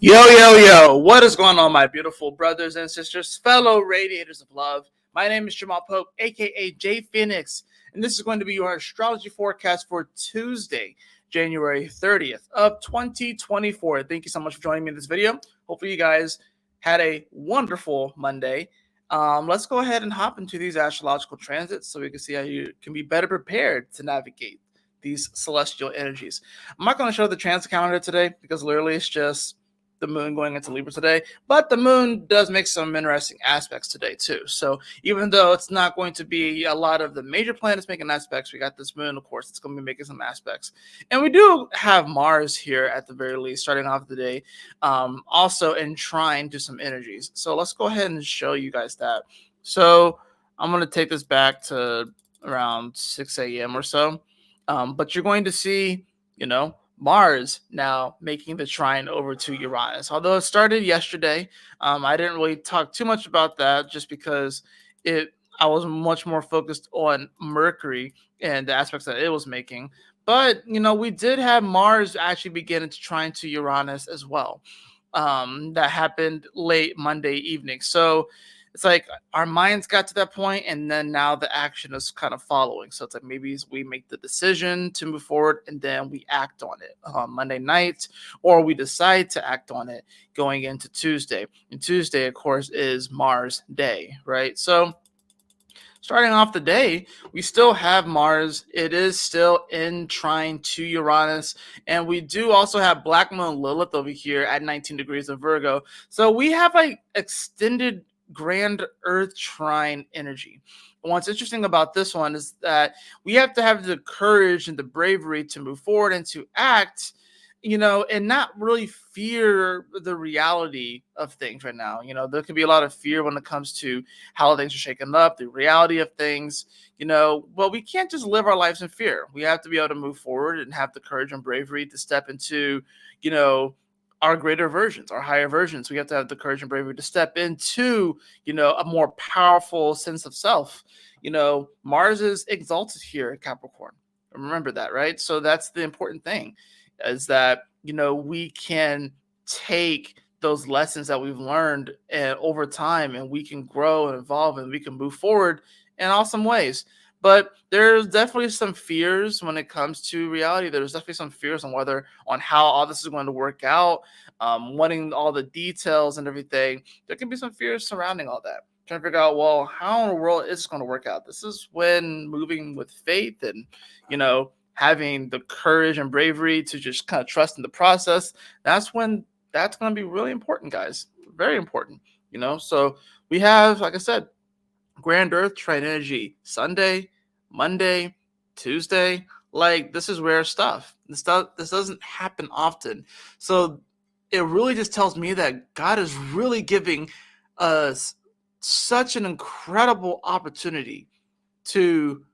Yo, what is going on, my beautiful brothers and sisters, fellow radiators of love? My name is Jamal Pope, aka J Phoenix, and this is going to be your astrology forecast for Tuesday, January 30th of 2024. Thank you so much for joining me in this video. Hopefully you guys had a wonderful Monday. Let's go ahead and hop into these astrological transits so we can see how you can be better prepared to navigate these celestial energies. I'm not going to show the transit calendar today because literally it's just the moon going into Libra today, but the moon does make some interesting aspects today too. So even though it's not going to be a lot of the major planets making aspects, we got this moon, of course, it's going to be making some aspects. And we do have Mars here at the very least, starting off the day, also enshrined to some energies. So let's go ahead and show you guys that. So I'm going to take this back to around 6 a.m. or so. But you're going to see, Mars now making the trine over to Uranus. Although it started yesterday, I didn't really talk too much about that just because I was much more focused on Mercury and the aspects that it was making. But we did have Mars actually begin to trine to Uranus as well. That happened late Monday evening. So it's like our minds got to that point, and then now the action is kind of following. So it's like maybe we make the decision to move forward, and then we act on it on Monday night, or we decide to act on it going into Tuesday. And Tuesday, of course, is Mars Day, right? So starting off the day, we still have Mars. It is still in trine to Uranus. And we do also have Black Moon Lilith over here at 19 degrees of Virgo. So we have like extended grand Earth trine energy. And what's interesting about this one is that we have to have the courage and the bravery to move forward and to act, and not really fear the reality of things right now. There could be a lot of fear when it comes to how things are shaken up, the reality of things, but we can't just live our lives in fear. We have to be able to move forward and have the courage and bravery to step into, our greater versions, our higher versions. We have to have the courage and bravery to step into, a more powerful sense of self. Mars is exalted here at Capricorn. Remember that, right? So that's the important thing, is that, we can take those lessons that we've learned over time, and we can grow and evolve, and we can move forward in awesome ways. But there's definitely some fears when it comes to reality. There's definitely some fears on how all this is going to work out, wanting all the details and everything. There can be some fears surrounding all that. Trying to figure out, well, how in the world is this going to work out? This is when moving with faith and, having the courage and bravery to just kind of trust in the process. That's when that's going to be really important, guys. Very important, So we have, like I said, Grand Earth trine energy Sunday, Monday, Tuesday. Like, this is rare stuff. This doesn't happen often. So it really just tells me that God is really giving us such an incredible opportunity to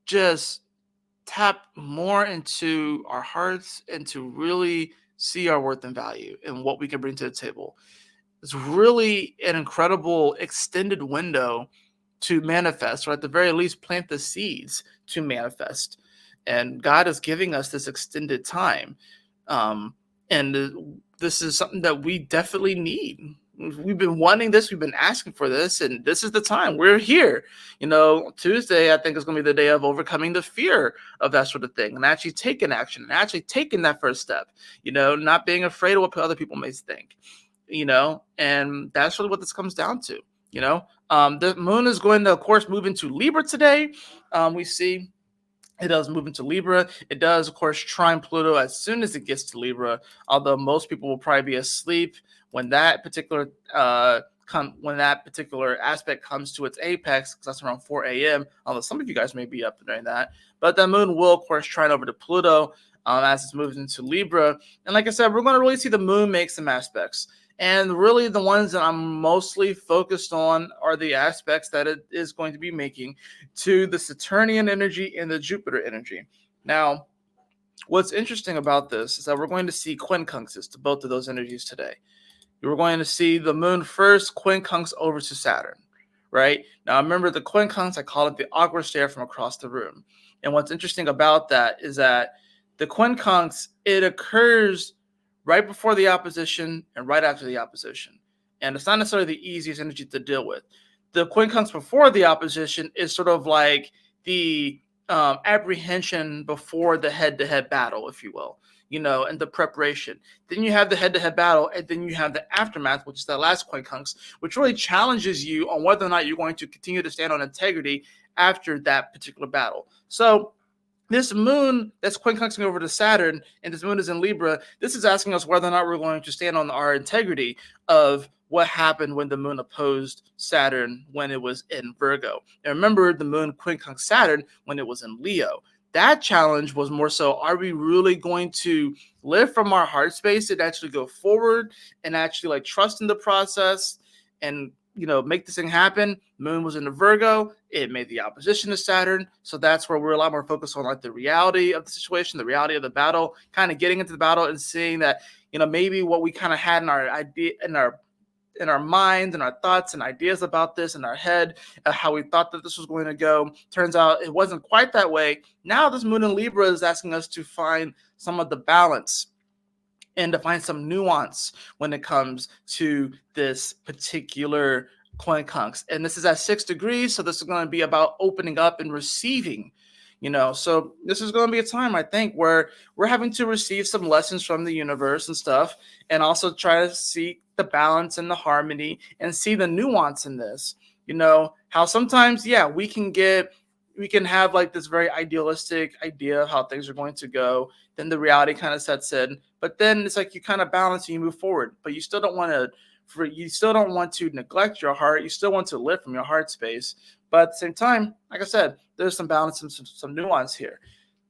just tap more into our hearts and to really see our worth and value and what we can bring to the table. It's really an incredible extended window to manifest, or at the very least plant the seeds to manifest. And God is giving us this extended time. And this is something that we definitely need. We've been wanting this, we've been asking for this, and this is the time. We're here. Tuesday, I think, is going to be the day of overcoming the fear of that sort of thing and actually taking action and actually taking that first step, not being afraid of what other people may think, and that's really what this comes down to. The moon is going to, of course, move into Libra today. We see it does move into Libra. It does, of course, trine Pluto as soon as it gets to Libra, although most people will probably be asleep when that particular aspect comes to its apex, because that's around 4 a.m., although some of you guys may be up during that. But the moon will, of course, trine over to Pluto as it moves into Libra. And like I said, we're going to really see the moon make some aspects. And really the ones that I'm mostly focused on are the aspects that it is going to be making to the Saturnian energy and the Jupiter energy. Now, what's interesting about this is that we're going to see quincunxes to both of those energies today. We're going to see the moon first quincunx over to Saturn, right? Now, remember the quincunx, I call it the awkward stare from across the room. And what's interesting about that is that the quincunx, it occurs right before the opposition and right after the opposition. And it's not necessarily the easiest energy to deal with. The quincunx before the opposition is sort of like the apprehension before the head-to-head battle, if you will, and the preparation. Then you have the head-to-head battle, and then you have the aftermath, which is the last quincunx, which really challenges you on whether or not you're going to continue to stand on integrity after that particular battle. So this moon that's quincunxing over to Saturn, and this moon is in Libra, this is asking us whether or not we're going to stand on our integrity of what happened when the moon opposed Saturn when it was in Virgo. And remember, the moon quincunxed Saturn when it was in Leo. That challenge was more so, are we really going to live from our heart space and actually go forward and actually like trust in the process and make this thing happen? Moon was in the Virgo. It made the opposition to Saturn. So that's where we're a lot more focused on like the reality of the situation, the reality of the battle, kind of getting into the battle and seeing that, maybe what we kind of had in our idea, in our minds and our thoughts and ideas about this in our head, how we thought that this was going to go. Turns out it wasn't quite that way. Now this moon in Libra is asking us to find some of the balance and to find some nuance when it comes to this particular quincunx. And this is at 6 degrees, so this is going to be about opening up and receiving. So this is going to be a time, I think, where we're having to receive some lessons from the universe and stuff, and also try to seek the balance and the harmony and see the nuance in this. How sometimes, we can have like this very idealistic idea of how things are going to go. Then the reality kind of sets in, but then it's like you kind of balance and you move forward, but you still don't want to neglect your heart. You still want to live from your heart space. But at the same time, like I said, there's some balance and some nuance here.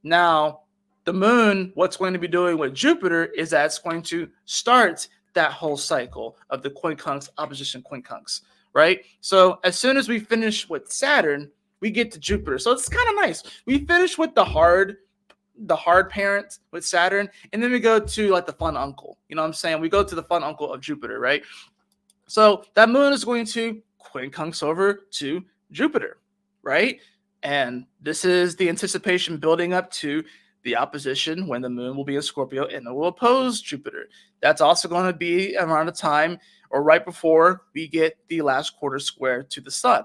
Now, the moon, what's going to be doing with Jupiter is that it's going to start that whole cycle of the quincunx, opposition quincunx, right? So as soon as we finish with Saturn, we get to Jupiter. So it's kind of nice. We finish with the hard parent with Saturn, and then we go to like the fun uncle. You know what I'm saying? We go to the fun uncle of Jupiter, right? So that moon is going to quincunx over to Jupiter, right? And this is the anticipation building up to the opposition when the moon will be in Scorpio and it will oppose Jupiter. That's also going to be around the time or right before we get the last quarter square to the sun.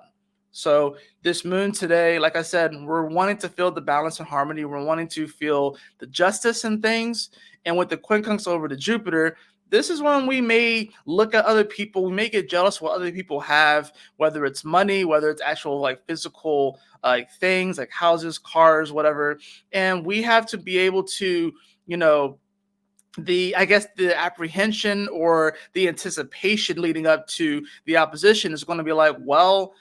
So this moon today, like I said, we're wanting to feel the balance and harmony. We're wanting to feel the justice in things. And with the quincunx over to Jupiter, this is when we may look at other people. We may get jealous what other people have, whether it's money, whether it's actual like physical things like houses, cars, whatever. And we have to be able to, the apprehension or the anticipation leading up to the opposition is going to be like, well,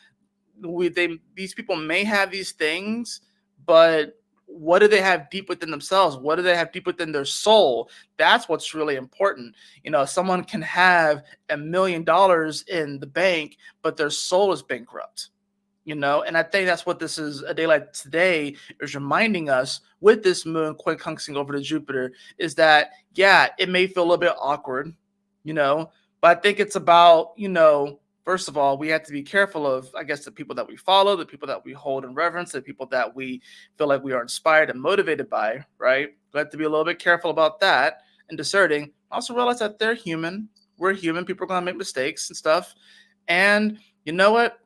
these people may have these things, but what do they have deep within themselves? What do they have deep within their soul? That's what's really important. Someone can have $1 million in the bank, but their soul is bankrupt. And I think that's what this is. A day like today is reminding us with this moon quincunxing over to Jupiter is that, it may feel a little bit awkward, but I think it's about, first of all, we have to be careful of, the people that we follow, the people that we hold in reverence, the people that we feel like we are inspired and motivated by, right? We have to be a little bit careful about that and discerning. Also realize that they're human. We're human. People are going to make mistakes and stuff. And you know what?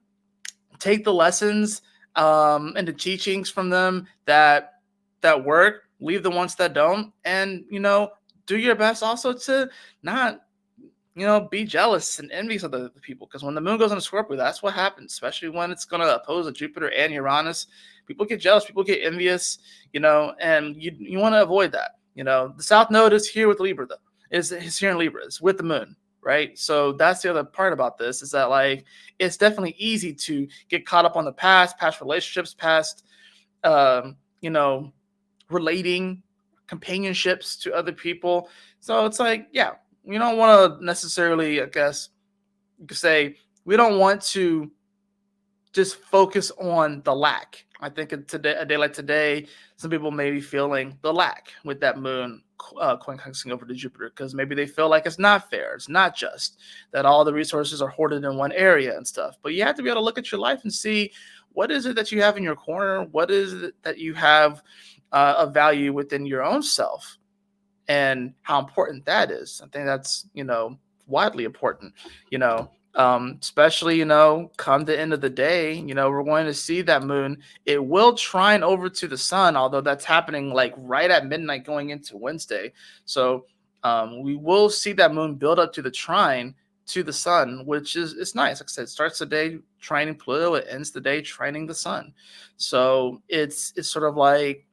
Take the lessons and the teachings from them that work. Leave the ones that don't. And, do your best also to not be jealous and envious of the people, because when the moon goes into Scorpio, that's what happens, especially when it's going to oppose a Jupiter and Uranus. People get jealous, people get envious, and you want to avoid that. The South Node is here with Libra, though. Is here in Libra, it's with the moon, right? So that's the other part about this is that, like, it's definitely easy to get caught up on the past relationships, past, relating companionships to other people. So it's like, we don't want to necessarily, you could say, we don't want to just focus on the lack. I think a day like today, some people may be feeling the lack with that moon quincunxing over to Jupiter, because maybe they feel like it's not fair, it's not just, that all the resources are hoarded in one area and stuff. But you have to be able to look at your life and see, what is it that you have in your corner? What is it that you have of value within your own self? and how important that is. I think that's, widely important, especially, come the end of the day, we're going to see that moon. It will trine over to the sun, although that's happening like right at midnight going into Wednesday. So we will see that moon build up to the trine to the sun, which is it's nice. Like I said, it starts the day trining Pluto, it ends the day trining the sun. So it's sort of like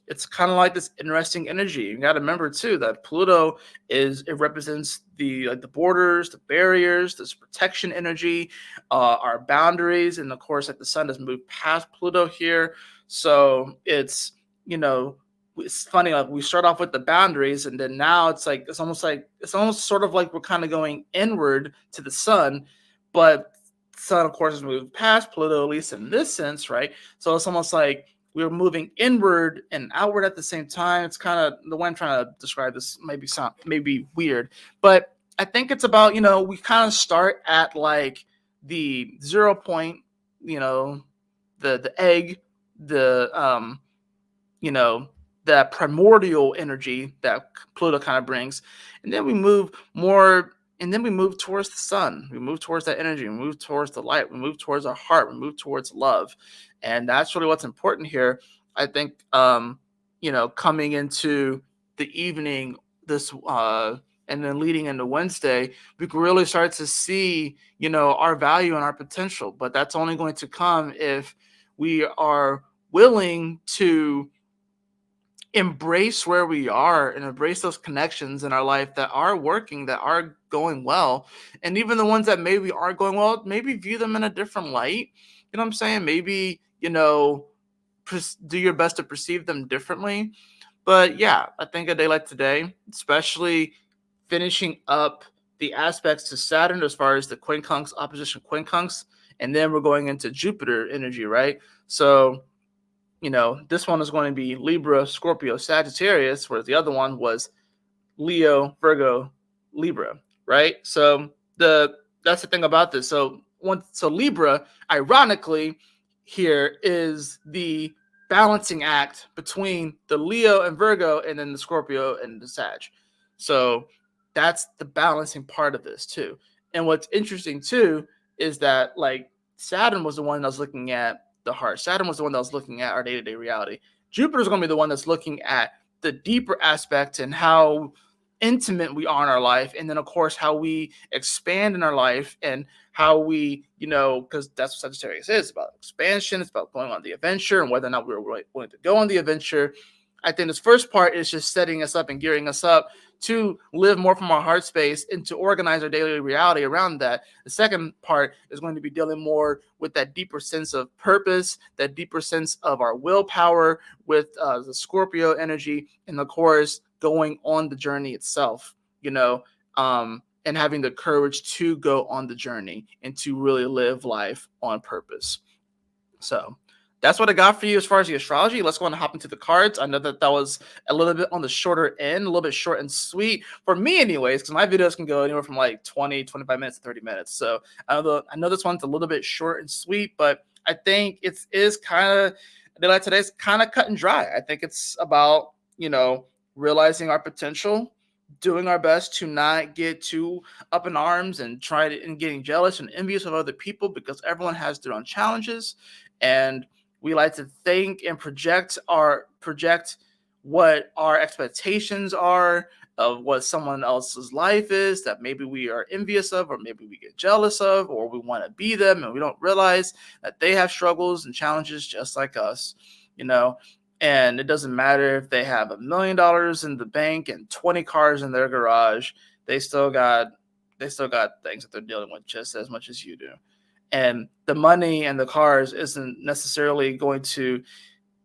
it's kind of like this interesting energy. You got to remember too that Pluto it represents the borders, the barriers, this protection energy, our boundaries, and of course, like the sun has moved past Pluto here, so you know it's funny. Like we start off with the boundaries, and then now it's almost sort of like we're kind of going inward to the sun, but sun, of course, has moved past Pluto, at least in this sense, right? So it's almost like we're moving inward and outward at the same time. It's kind of the way I'm trying to describe this. Maybe weird, but I think it's about we kind of start at like the 0 point, the egg, the you know that primordial energy that Pluto kind of brings, and then we move more. And then we move towards the sun. We move towards that energy. We move towards the light. We move towards our heart. We move towards love, and that's really what's important here. I think, coming into the evening, this and then leading into Wednesday, we can really start to see, our value and our potential. But that's only going to come if we are willing to embrace where we are and embrace those connections in our life that are working, that are going well. And even the ones that maybe aren't going well, maybe view them in a different light. You know what I'm saying? Maybe, do your best to perceive them differently. But yeah, I think a day like today, especially finishing up the aspects to Saturn as far as the quincunx, opposition quincunx, and then we're going into Jupiter energy, right? So this one is going to be Libra, Scorpio, Sagittarius, whereas the other one was Leo, Virgo, Libra, right? So that's the thing about this. So Libra, ironically, here is the balancing act between the Leo and Virgo, and then the Scorpio and the Sag. So that's the balancing part of this too. And what's interesting too is that like Saturn was the one that was looking at the heart. Saturn was the one that was looking at our day-to-day reality. Jupiter is going to be the one that's looking at the deeper aspect and how intimate we are in our life, and then of course how we expand in our life, and how we because that's what Sagittarius is about: expansion. It's about going on the adventure and whether or not we're willing to go on the adventure. I think this first part is just setting us up and gearing us up to live more from our heart space and to organize our daily reality around that. The second part is going to be dealing more with that deeper sense of purpose, that deeper sense of our willpower with the Scorpio energy, and of course, going on the journey itself, and having the courage to go on the journey and to really live life on purpose. So that's what I got for you as far as the astrology. Let's go on and hop into the cards. I know that was a little bit on the shorter end, a little bit short and sweet for me anyways, because my videos can go anywhere from like 20, 25 minutes to 30 minutes. So I know this one's a little bit short and sweet, but I think it is kind of, like today's kind of cut and dry. I think it's about, realizing our potential, doing our best to not get too up in arms and getting jealous and envious of other people, because everyone has their own challenges. And we like to think and project what our expectations are of what someone else's life is that maybe we are envious of, or maybe we get jealous of, or we want to be them and we don't realize that they have struggles and challenges just like us, and it doesn't matter if they have $1 million in the bank and 20 cars in their garage. They still got things that they're dealing with just as much as you do. And the money and the cars isn't necessarily going to,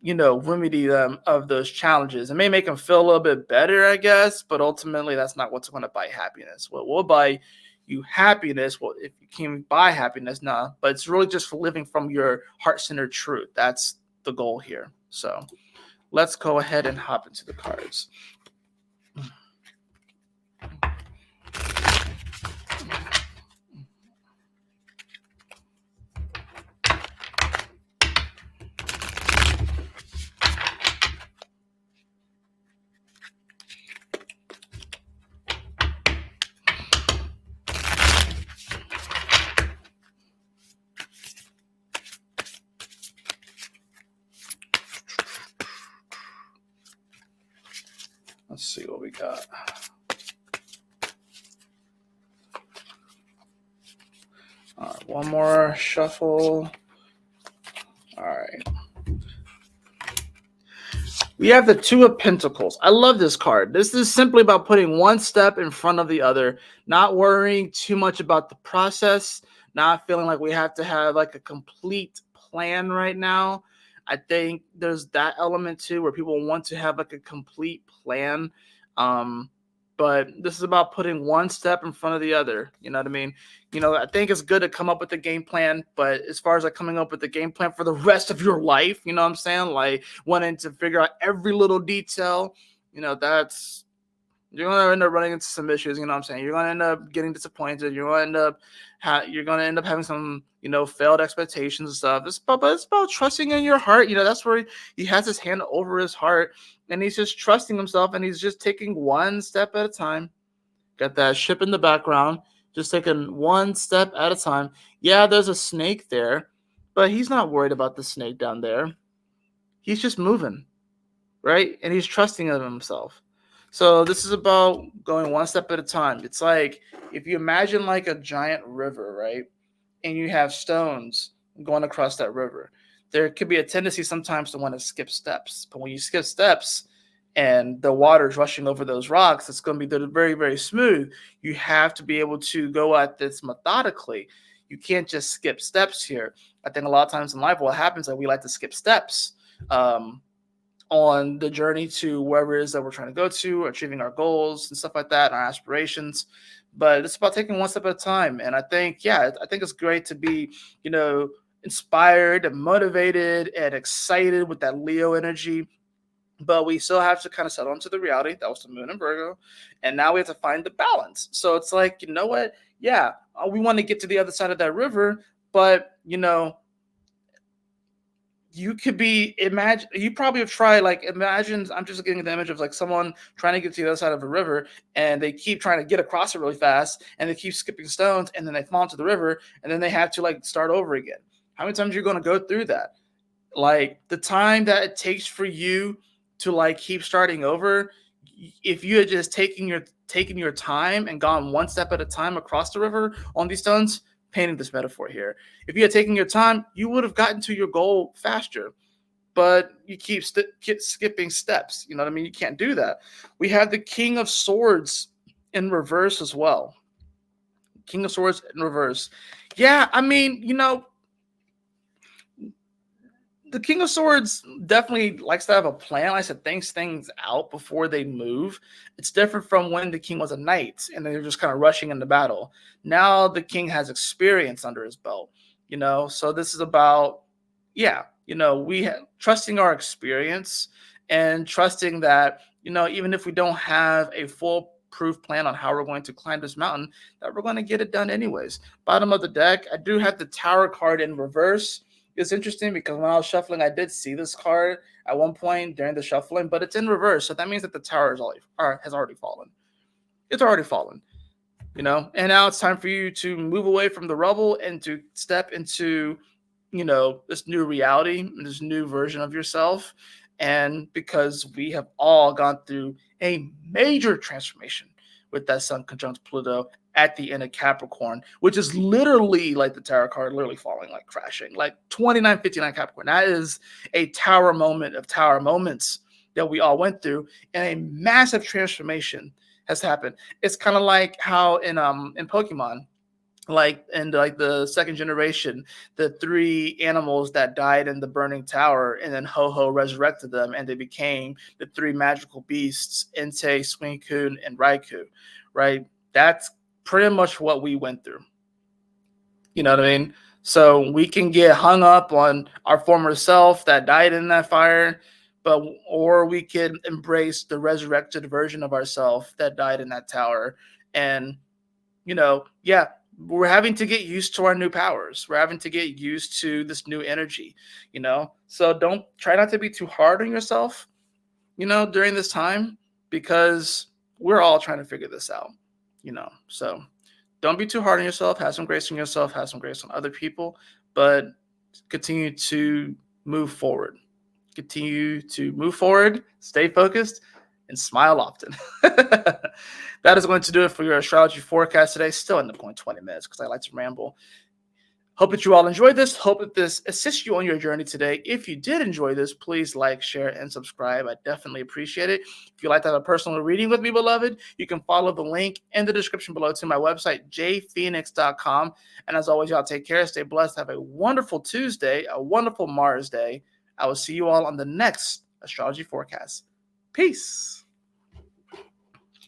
remedy them of those challenges. It may make them feel a little bit better, I guess, but ultimately that's not what's going to buy happiness. What will buy you happiness, well, if you can buy happiness, nah, but it's really just for living from your heart-centered truth. That's the goal here. So let's go ahead and hop into the cards. see what we got. All right, one more shuffle. All right. We have the Two of Pentacles. I love this card. This is simply about putting one step in front of the other, not worrying too much about the process, not feeling like we have to have like a complete plan right now. I think there's that element too, where people want to have like a complete plan. But this is about putting one step in front of the other. You know what I mean? I think it's good to come up with a game plan, but as far as like coming up with a game plan for the rest of your life, you know what I'm saying? Like wanting to figure out every little detail, that's you're gonna end up running into some issues. You know what I'm saying? You're gonna end up getting disappointed. You're gonna end up having some failed expectations and stuff. But it's about trusting in your heart. That's where he has his hand over his heart, and he's just trusting himself, and he's just taking one step at a time. Got that ship in the background, just taking one step at a time. Yeah, there's a snake there, but he's not worried about the snake down there. He's just moving, right? And he's trusting in himself. So this is about going one step at a time. It's like if you imagine like a giant river, right? And you have stones going across that river. There could be a tendency sometimes to want to skip steps. But when you skip steps and the water is rushing over those rocks, it's going to be very, very smooth. You have to be able to go at this methodically. You can't just skip steps here. I think a lot of times in life what happens is that we like to skip steps. On the journey to wherever it is that we're trying to go to, achieving our goals and stuff like that, our aspirations. But it's about taking one step at a time. And I think it's great to be, inspired and motivated and excited with that Leo energy. But we still have to kind of settle into the reality. That was the moon in Virgo. And now we have to find the balance. So it's like, you know what? Yeah, we want to get to the other side of that river, but, you could you probably have tried, imagine, I'm just getting the image of like someone trying to get to the other side of a river and they keep trying to get across it really fast and they keep skipping stones and then they fall into the river and then they have to like start over again. How many times are you going to go through that? Like the time that it takes for you to like keep starting over, if you had just taken your time and gone one step at a time across the river on these stones, painting this metaphor here. If you had taken your time, you would have gotten to your goal faster. But you keep skipping steps. You know what I mean? You can't do that. We have the King of Swords in reverse as well. King of Swords in reverse. Yeah, I mean, the King of Swords definitely likes to have a plan, likes to think things out before they move. It's different from when the king was a knight and they're just kind of rushing into battle. Now the king has experience under his belt, so this is about, trusting our experience and trusting that, even if we don't have a foolproof plan on how we're going to climb this mountain, that we're going to get it done anyways. Bottom of the deck, I do have the Tower card in reverse. It's interesting because when I was shuffling, I did see this card at one point during the shuffling, but it's in reverse. So that means that the tower has already fallen. It's already fallen, and now it's time for you to move away from the rubble and to step into, this new reality, this new version of yourself. And because we have all gone through a major transformation with that Sun conjunct Pluto at the end of Capricorn, which is literally like the Tower card, literally falling, like crashing, like 2959 Capricorn. That is a tower moment of tower moments that we all went through, and a massive transformation has happened. It's kind of like how in Pokemon, like in like the second generation, the three animals that died in the burning tower, and then Ho-Ho resurrected them, and they became the three magical beasts, Entei, Suicune, and Raikou, right? That's pretty much what we went through. You know what I mean? So we can get hung up on our former self that died in that fire, or we can embrace the resurrected version of ourselves that died in that tower. And, we're having to get used to our new powers. We're having to get used to this new energy, So don't try not to be too hard on yourself, during this time, because we're all trying to figure this out, So don't be too hard on yourself. Have some grace on yourself. Have some grace on other people, but continue to move forward. Continue to move forward. Stay focused, and smile often. That is going to do it for your astrology forecast today. Still in the point 20 minutes because I like to ramble. Hope that you all enjoyed this. Hope that this assists you on your journey today. If you did enjoy this, please like, share, and subscribe. I definitely appreciate it. If you'd like to have a personal reading with me, beloved, you can follow the link in the description below to my website, jphoenix.com. And as always, y'all take care, stay blessed, have a wonderful Tuesday, a wonderful Mars day. I will see you all on the next astrology forecast. Peace.